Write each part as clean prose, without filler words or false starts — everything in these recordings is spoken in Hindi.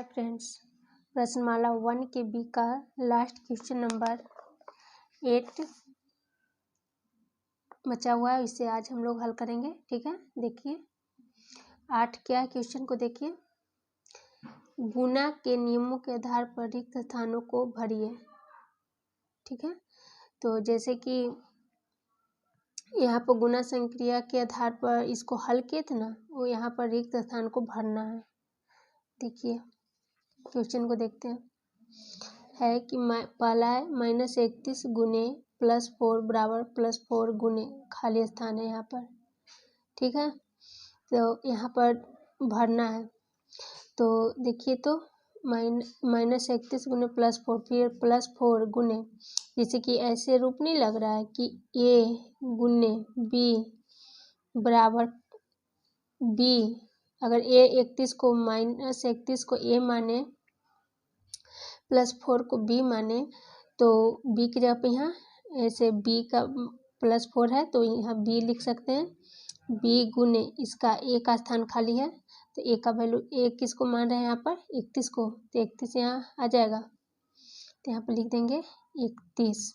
फ्रेंड्स, प्रश्नमाला 1 के बी का लास्ट क्वेश्चन नंबर 8 बचा हुआ है। इसे आज हम लोग हल करेंगे। ठीक है, देखिए 8 क्या है क्वेश्चन को देखिए। गुणा के नियमों के आधार पर रिक्त स्थानों को भरिए। ठीक है, तो जैसे कि यहाँ पर गुणा संक्रिया के आधार पर इसको हल किए थे ना, वो यहाँ पर रिक्त स्थान को भरना है। देखिए क्वेश्चन को देखते हैं। है कि पहला है -31 गुने +4 बराबर +4 गुने खाली स्थान है यहाँ पर। ठीक है, तो यहाँ पर भरना है। तो देखिए तो -31 गुने +4 फिर +4 गुने, जैसे कि ऐसे रूप नहीं लग रहा है कि a गुने b बराबर b। अगर a31 को -31 को a माने +4 को b माने तो b की जगह पे यहाँ ऐसे b का +4 है तो यहाँ b लिख सकते हैं। b गुने इसका a का स्थान खाली है तो a का वैल्यू a किसको मान रहे हैं यहाँ पर 31 को, तो 31 यहाँ आ जाएगा। तो यहाँ पर लिख देंगे 31।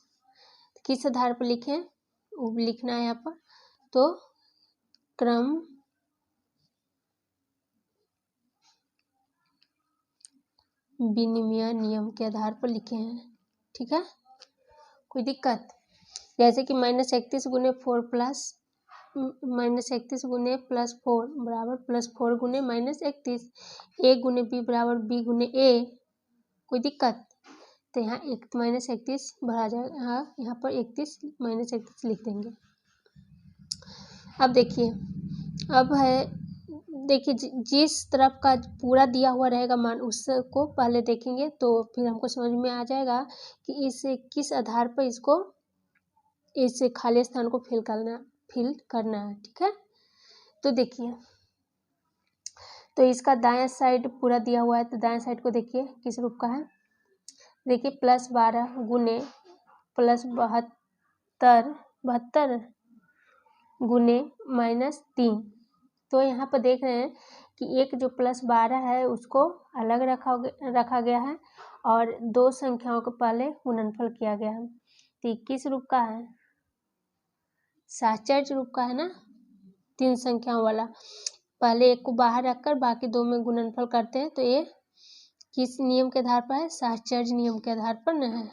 किस आधार पर लिखें वो लिखना है यहाँ पर, तो क्रम विनिमय नियम के आधार पर लिखे हैं। ठीक है, कोई दिक्कत? जैसे कि -31 गुने 4 प्लस -31 गुने +4 बराबर +4 गुने -31, a गुने b बराबर b गुने a। कोई दिक्कत? तो यहाँ -31 भरा जाएगा। हाँ, यहाँ पर 31 -31 लिख देंगे। अब देखिए, अब है देखिए जिस तरफ का पूरा दिया हुआ रहेगा मान उसको पहले देखेंगे तो फिर हमको समझ में आ जाएगा कि इस किस आधार पर इसको इस खाली स्थान को फिल करना है। ठीक है, तो देखिए तो इसका दायां साइड पूरा दिया हुआ है तो दायां साइड को देखिए किस रूप का है। देखिए +12 गुने +72 गुने -3। तो यहाँ पर देख रहे हैं कि एक जो +12 है उसको अलग रखा गया है और दो संख्याओं को पहले गुणनफल किया गया है। तो किस रूप का है? साहचर्य रूप का है ना, 3 संख्याओं वाला। पहले एक को बाहर रखकर बाकी दो में गुणनफल करते हैं तो ये किस नियम के आधार पर है? साहचर्य नियम के आधार पर न है।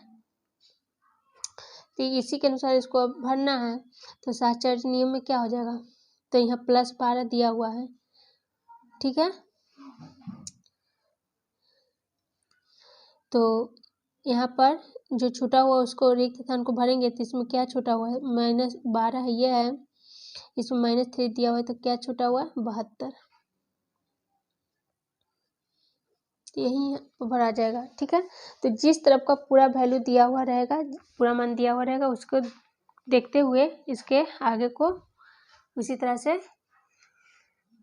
तो इसी के अनुसार इसको अब भरना है। तो साहचर्य नियम में क्या हो जाएगा? तो यहाँ +12 दिया हुआ है। ठीक है, तो यहाँ पर जो छूटा हुआ उसको रिक्त स्थान को भरेंगे तो इसमें क्या छूटा हुआ है? -12 है ये है, इसमें -3 दिया हुआ है तो क्या छूटा हुआ है? 72। यही भरा जाएगा। ठीक है, तो जिस तरफ का पूरा वैल्यू दिया हुआ रहेगा, पूरा मान दिया हुआ रहेगा, उसको देखते हुए इसके आगे को उसी तरह से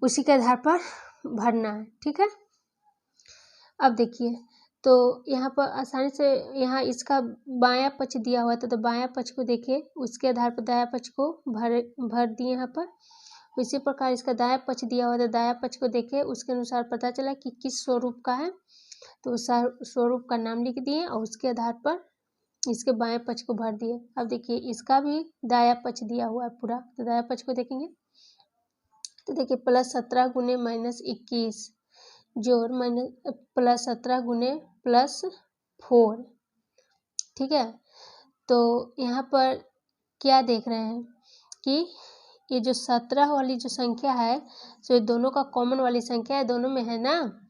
उसी के आधार पर भरना है। ठीक है, अब देखिए तो यहाँ पर आसानी से यहाँ इसका बायां पक्ष दिया हुआ था तो बायां पक्ष को देखिए उसके आधार पर दायां पक्ष को भर दिए यहाँ पर। इसी प्रकार इसका दायां पक्ष दिया हुआ था, दायां पक्ष को देखिए उसके अनुसार पता चला कि किस स्वरूप का है तो स्वरूप का नाम लिख दिए और उसके आधार पर इसके बाएं पक्ष को भर दिए। अब देखिए इसका भी दायां पक्ष दिया हुआ है पूरा, तो दायां पक्ष को देखेंगे तो देखिए +17 गुने -21 जोड़ +17 गुने +4। ठीक है, तो यहाँ पर क्या देख रहे हैं कि ये जो 17 वाली जो संख्या है तो ये दोनों का कॉमन वाली संख्या है, दोनों में है ना।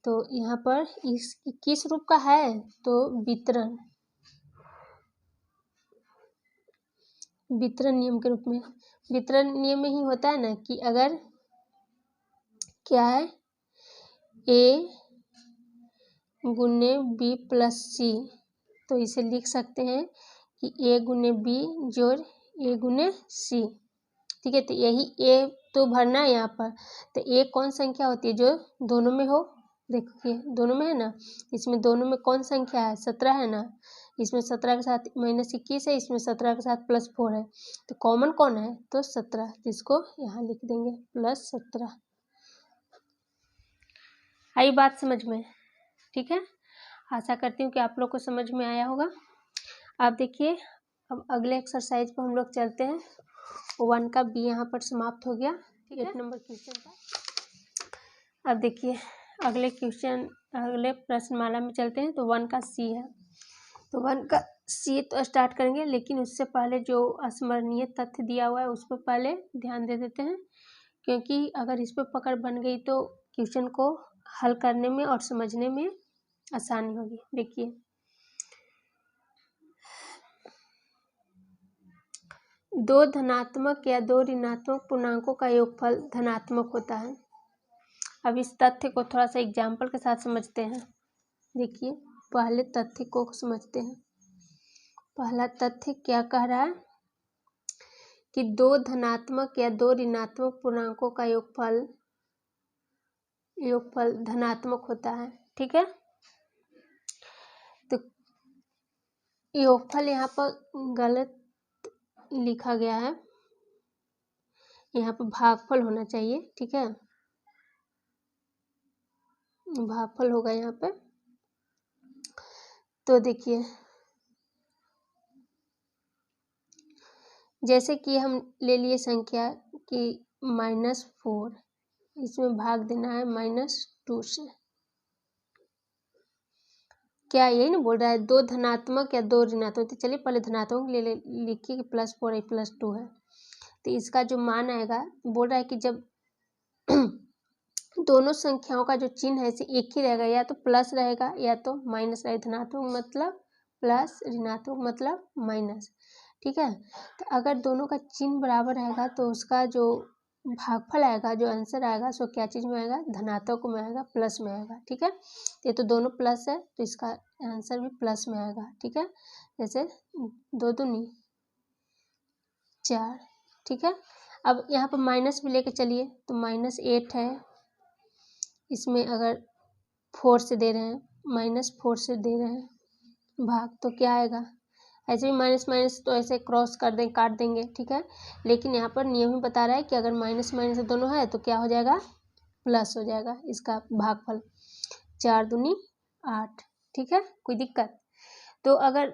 तो यहाँ पर इस किस रूप का है? तो वितरण नियम के रूप में। वितरण नियम में ही होता है ना कि अगर क्या है a गुने b + c तो इसे लिख सकते हैं कि a गुने b जोड़ a गुने c। ठीक है, तो यही a तो भरना है यहाँ पर। तो a कौन संख्या होती है जो दोनों में हो? देखिए दोनों में है ना, इसमें दोनों में कौन संख्या है? 17 है ना, इसमें 17 के साथ -21 है, इसमें 17 के साथ +4 है, तो कॉमन कौन है? तो 17, इसको यहाँ लिख देंगे +17। आई बात समझ में? ठीक है, आशा करती हूँ कि आप लोग को समझ में आया होगा। आप देखिए, अब अगले एक्सरसाइज पर हम लोग चलते हैं। 1 का बी यहाँ पर समाप्त हो गया। 8 नंबर क्वेश्चन पर अब देखिए अगले प्रश्नमाला में चलते हैं। तो 1 का सी है, तो 1 का सी तो स्टार्ट करेंगे, लेकिन उससे पहले जो स्मरणीय तथ्य दिया हुआ है उस पर पहले ध्यान दे देते हैं, क्योंकि अगर इस पर पकड़ बन गई तो क्वेश्चन को हल करने में और समझने में आसानी होगी। देखिए, दो धनात्मक या दो ऋणात्मक पूर्णांकों का योगफल धनात्मक होता है। अब इस तथ्य को थोड़ा सा एग्जाम्पल के साथ समझते हैं। देखिए, पहले तथ्य को समझते हैं। पहला तथ्य क्या कह रहा है कि दो धनात्मक या दो ऋणात्मक पूर्णांकों का योगफल धनात्मक होता है। ठीक है, तो योगफल यहाँ पर गलत लिखा गया है, यहाँ पर भागफल होना चाहिए। ठीक है, भागफल होगा यहाँ पे। तो देखिए, जैसे कि हम ले लिए संख्या कि -4, इसमें भाग देना है -2 से। क्या यही ना बोल रहा है, दो धनात्मक या दो ऋणात्मक। तो चलिए पहले धनात्मक ले लिखिए कि +4 है, +2 है। तो इसका जो मान आएगा, बोल रहा है कि जब दोनों संख्याओं का जो चिन्ह है इसे एक ही रहेगा, या तो प्लस रहेगा या तो माइनस रहेगा। धनात्मक मतलब प्लस, ऋणात्मक मतलब माइनस। ठीक है, तो अगर दोनों का चिन्ह बराबर रहेगा तो उसका जो भागफल आएगा, जो आंसर आएगा, सो क्या चीज़ में आएगा, धनात्मक में आएगा, प्लस में आएगा। ठीक है, ये तो दोनों प्लस है तो इसका आंसर भी प्लस में आएगा। ठीक है, जैसे 2 दूनी 4। ठीक है, अब यहाँ पर माइनस भी लेके चलिए, तो -8 है, इसमें अगर 4 से दे रहे हैं, -4 से दे रहे हैं भाग, तो क्या आएगा, ऐसे भी माइनस माइनस तो ऐसे क्रॉस कर दें, काट देंगे। ठीक है, लेकिन यहाँ पर नियम ही बता रहा है कि अगर माइनस माइनस दोनों है तो क्या हो जाएगा, प्लस हो जाएगा इसका भागफल। 4 दूनी 8। ठीक है, कोई दिक्कत? तो अगर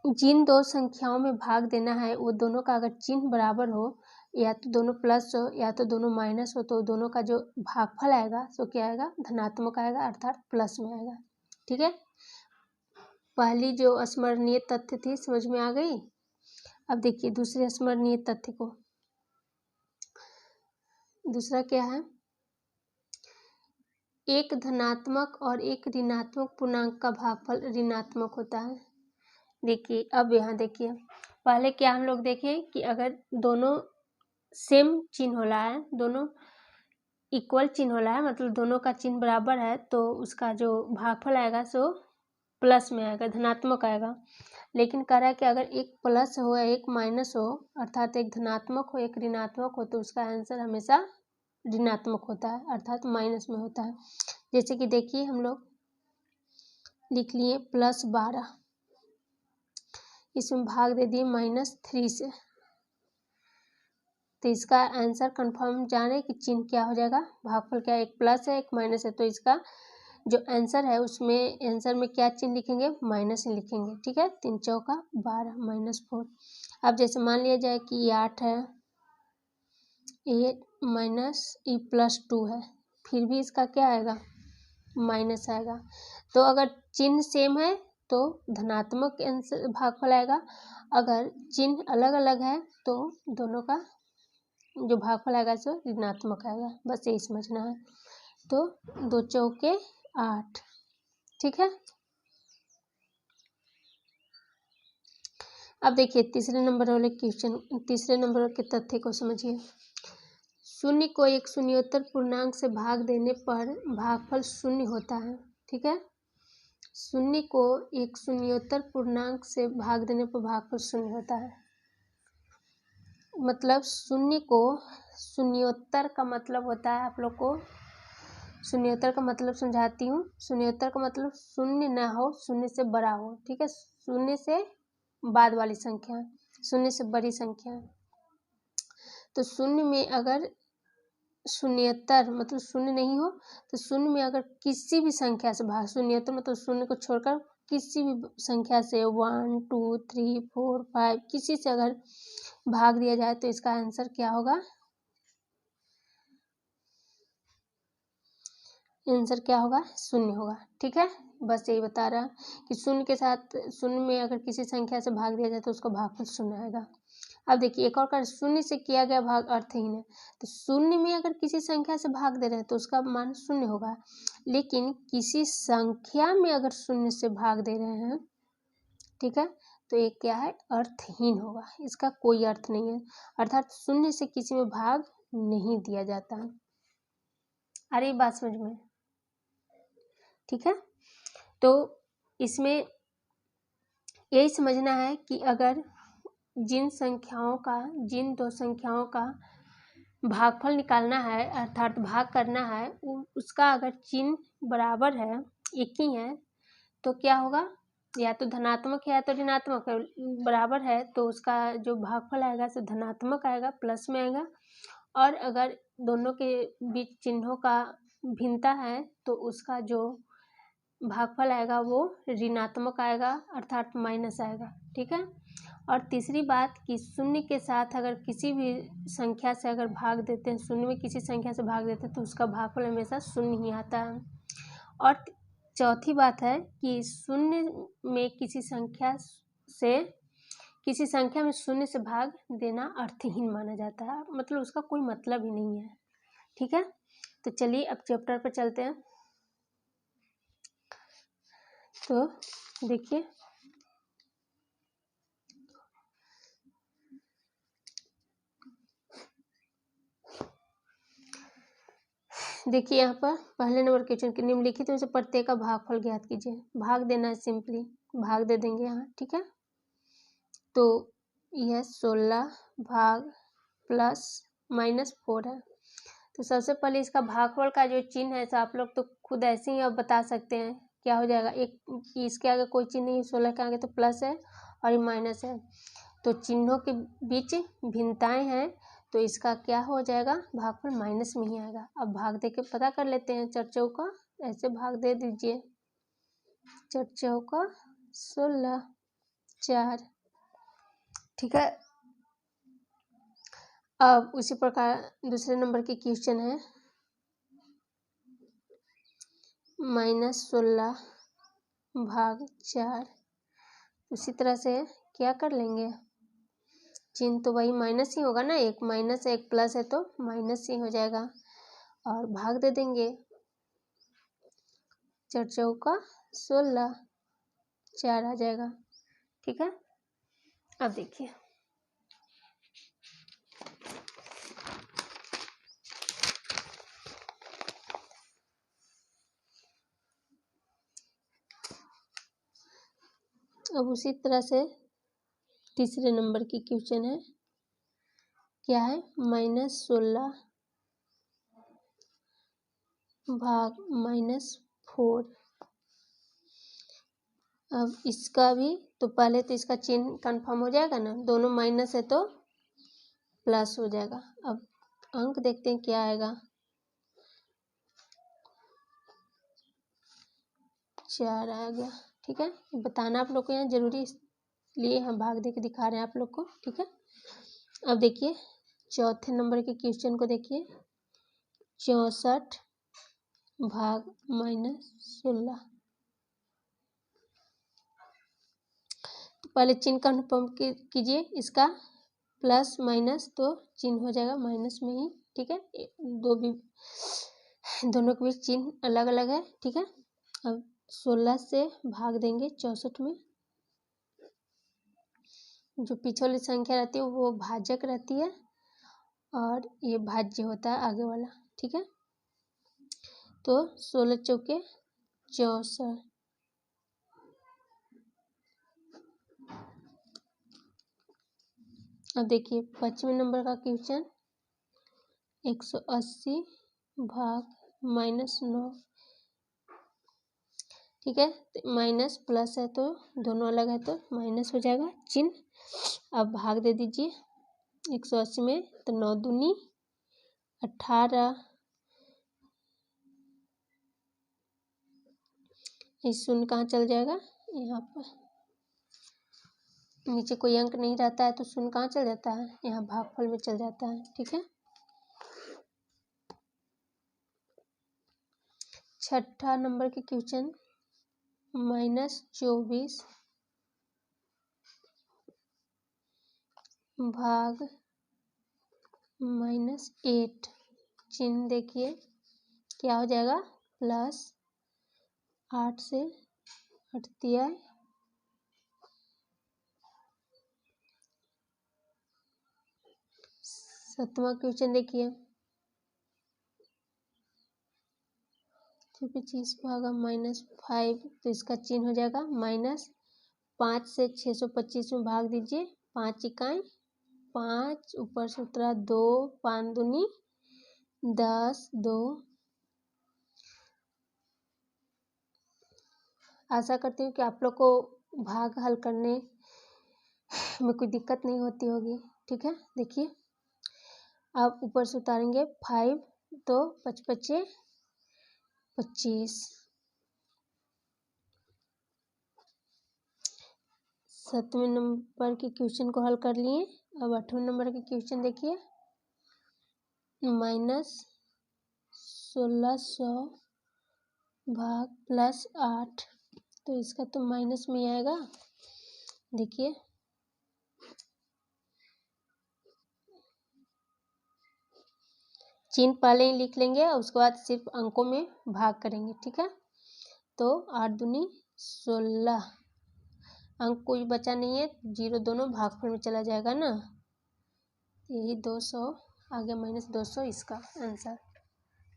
जिन दो संख्याओं में भाग देना है वो दोनों का अगर चिन्ह बराबर हो, या तो दोनों प्लस हो या तो दोनों माइनस हो, तो दोनों का जो भागफल आएगा सो क्या आएगा, धनात्मक आएगा, अर्थात प्लस में आएगा। ठीक है, पहली जो स्मरणीय तथ्य थी समझ में आ गई। अब देखिए दूसरे स्मरणीय तथ्य को। दूसरा क्या है, एक धनात्मक और एक ऋणात्मक पूर्णांक का भागफल ऋणात्मक होता है। देखिए, अब यहाँ देखिए, पहले क्या हम लोग देखें कि अगर दोनों सेम चिन्ह होला है, दोनों इक्वल चिन्ह होला है, मतलब दोनों का चिन्ह बराबर है, तो उसका जो भागफल आएगा सो प्लस में आएगा, धनात्मक आएगा। लेकिन कह रहा है कि अगर एक प्लस हो या एक माइनस हो, अर्थात एक धनात्मक हो एक ऋणात्मक हो, तो उसका आंसर हमेशा ऋणात्मक होता है, अर्थात माइनस में होता है। जैसे कि देखिए, हम लोग लिख लिए +12, इसमें भाग दे दिए -3 से, तो इसका आंसर कंफर्म जान रहे कि चिन्ह क्या हो जाएगा, भागफल क्या, एक प्लस है एक माइनस है, तो इसका जो आंसर है उसमें आंसर में क्या चिन्ह लिखेंगे, माइनस ही लिखेंगे। ठीक है, 3 चौका 12 -4। अब जैसे मान लिया जाए कि ये 8 है, ये -2 है, फिर भी इसका क्या आएगा, माइनस आएगा। तो अगर चिन्ह सेम है तो धनात्मक आंसर भागफल आएगा, अगर चिन्ह अलग अलग है तो दोनों का जो भागफल आएगा सो ऋणात्मक आएगा। बस यही समझना है। तो 2 चौके 8। ठीक है, अब देखिए तीसरे नंबर वाले क्वेश्चन, तीसरे नंबर के तथ्य को समझिए। शून्य को एक शून्योत्तर पूर्णांक से भाग देने पर भागफल 0 होता है। ठीक है, शून्य को एक शून्योत्तर पूर्णांक से भाग देने पर भागफल 0 होता है। मतलब शून्य को, शून्योत्तर का मतलब होता है, आप लोग को शून्योत्तर का मतलब समझाती हूँ। शून्योत्तर का मतलब शून्य ना हो, शून्य से बड़ा हो। ठीक है, शून्य से बाद वाली संख्या, शून्य से बड़ी संख्या। तो शून्य में अगर शून्येतर मतलब शून्य नहीं हो, तो शून्य में अगर किसी भी संख्या से भाग, शून्येतर मतलब शून्य को छोड़कर किसी भी संख्या से 1 2 3 4 5 किसी से अगर भाग दिया जाए तो इसका आंसर क्या होगा, आंसर क्या होगा, शून्य होगा। ठीक है, बस यही बता रहा कि शून्य के साथ, शून्य में अगर किसी संख्या से भाग दिया जाए तो उसका भागफल शून्य आएगा। अब देखिए एक और कार्य, शून्य से किया गया भाग अर्थहीन है, तो शून्य में अगर किसी संख्या से भाग दे रहे हैं तो उसका मान शून्य होगा, लेकिन किसी संख्या में अगर शून्य से भाग दे रहे हैं, ठीक है, तो ये क्या है, अर्थहीन होगा, इसका कोई अर्थ नहीं है, अर्थात शून्य से किसी में भाग नहीं दिया जाता। आ रही बात समझ में? ठीक है, तो इसमें यही समझना है कि अगर जिन दो संख्याओं का भागफल निकालना है अर्थात भाग करना है, उसका अगर चिन्ह बराबर है, एक ही है, तो क्या होगा, या तो धनात्मक है या तो ऋणात्मक है, बराबर है तो उसका जो भागफल आएगा सो धनात्मक आएगा, प्लस में आएगा, और अगर दोनों के बीच चिन्हों का भिन्नता है तो उसका जो भागफल आएगा वो ऋणात्मक आएगा अर्थात माइनस आएगा। ठीक है, और तीसरी बात कि शून्य के साथ अगर किसी भी संख्या से अगर भाग देते हैं, शून्य में किसी संख्या से भाग देते हैं तो उसका भागफल हमेशा शून्य ही आता है। और चौथी बात है कि शून्य में किसी संख्या में शून्य से भाग देना अर्थहीन माना जाता है, मतलब उसका कोई मतलब ही नहीं है। ठीक है, तो चलिए अब चैप्टर पर चलते हैं। तो देखिए यहाँ पर पहले नंबर क्वेश्चन के निम्नलिखित में से प्रत्येक का भागफल ज्ञात कीजिए। भाग देना है, सिंपली भाग दे देंगे यहाँ। ठीक है, तो यह 16 भाग प्लस -4 है। तो सबसे पहले इसका भागफल का जो चिन्ह है, तो आप लोग तो खुद ऐसे ही अब बता सकते हैं क्या हो जाएगा। एक इसके आगे कोई चिन्ह नहीं, 16 के आगे तो प्लस है और ये माइनस है, तो चिन्हों के बीच भिन्नताएं हैं, तो इसका क्या हो जाएगा, भागफल माइनस में ही आएगा। अब भाग दे के पता कर लेते हैं। 4 चौका ऐसे भाग दे दीजिए, 4 चौका 16 4। ठीक है, अब उसी प्रकार दूसरे नंबर की क्वेश्चन है -16 भाग 4। उसी तरह से क्या कर लेंगे, चिन्ह तो वही माइनस ही होगा ना, एक माइनस है एक प्लस है तो माइनस ही हो जाएगा, और भाग दे देंगे। 4 चौका 16 4 आ जाएगा। ठीक है, अब देखिए अब उसी तरह से तीसरे नंबर की क्वेश्चन है, क्या है, -16 भाग -4। अब इसका भी तो पहले तो इसका चिन्ह कंफर्म हो जाएगा ना, दोनों माइनस है तो प्लस हो जाएगा। अब अंक देखते हैं क्या आएगा, 4 आ गया। ठीक है, बताना आप लोग को यहाँ जरूरी इसलिए हम भाग दे के दिखा रहे हैं आप लोग को। ठीक है, अब देखिए चौथे नंबर के क्वेश्चन को देखिए, 64 भाग -16। तो पहले चिन्ह कंफर्म कीजिए, इसका प्लस माइनस तो चिन्ह हो जाएगा माइनस में ही। ठीक है, दोनों के बीच चिन्ह अलग अलग है। ठीक है, अब 16 से भाग देंगे 64 में, जो पीछे वाली संख्या रहती है वो भाजक रहती है और ये भाज्य होता है आगे वाला। ठीक है, तो 16 चौके 64। अब देखिए 5वें नंबर का क्वेश्चन, 180 भाग -9। ठीक है, तो माइनस प्लस है तो दोनों अलग है तो माइनस हो जाएगा चिन्ह। अब भाग दे दीजिए 180 में, तो 9 दूनी 18, ये शून्य कहाँ चल जाएगा, यहाँ पर नीचे कोई अंक नहीं रहता है तो शून्य कहाँ चल जाता है, यहाँ भागफल में चल जाता है। ठीक है, छठा नंबर के क्वेश्चन, -24 भाग -8, चिन्ह देखिए क्या हो जाएगा, +8 से 8 दिया, 7वां क्वेश्चन देखिए, 25 भागा -5, तो इसका चिन्ह हो जाएगा -5 से 625 में भाग दीजिए, 5 इकाई 5, ऊपर से उतरा 2, 5 दूनी 10, 2। आशा करती हूँ कि आप लोग को भाग हल करने में कोई दिक्कत नहीं होती होगी। ठीक है, देखिए आप ऊपर से उतारेंगे 5, तो 5 पच्चे 25। 7वें नंबर के क्वेश्चन को हल कर लिए। अब 8वें नंबर के क्वेश्चन देखिए, -1600 भाग +8, तो इसका तो माइनस में आएगा। देखिए चिन्ह पहले ही लिख लेंगे और उसके बाद सिर्फ अंकों में भाग करेंगे। ठीक है, तो 8 दूनी 16, अंक कोई बचा नहीं है, 0 दोनों भागफल में चला जाएगा ना, यही 200 आगे -200 इसका आंसर।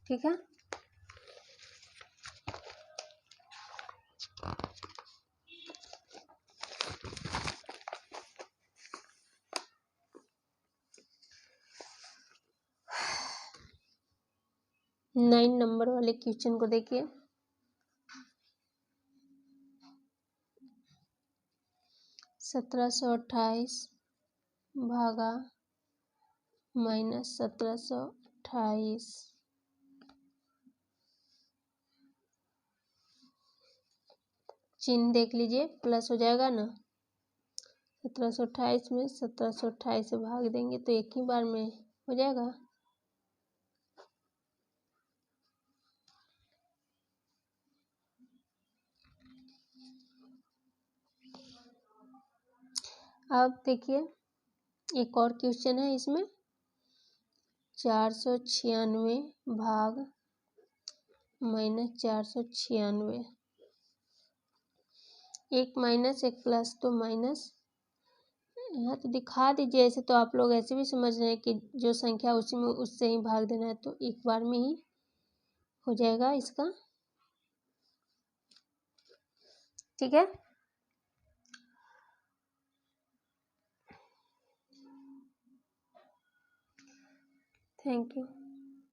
ठीक है, नाइन नंबर वाले क्वेश्चन को देखिए, 1728 भागा -1728, चिन्ह देख लीजिए, प्लस हो जाएगा ना, 1728 में 1728 से भाग देंगे तो एक ही बार में हो जाएगा। अब देखिए एक और क्वेश्चन है इसमें, 496 भाग -496, एक माइनस एक प्लस, तो माइनस यहाँ तो दिखा दीजिए, ऐसे तो आप लोग ऐसे भी समझ रहे हैं कि जो संख्या उसी में उससे ही भाग देना है, तो एक बार में ही हो जाएगा इसका। ठीक है, थैंक यू।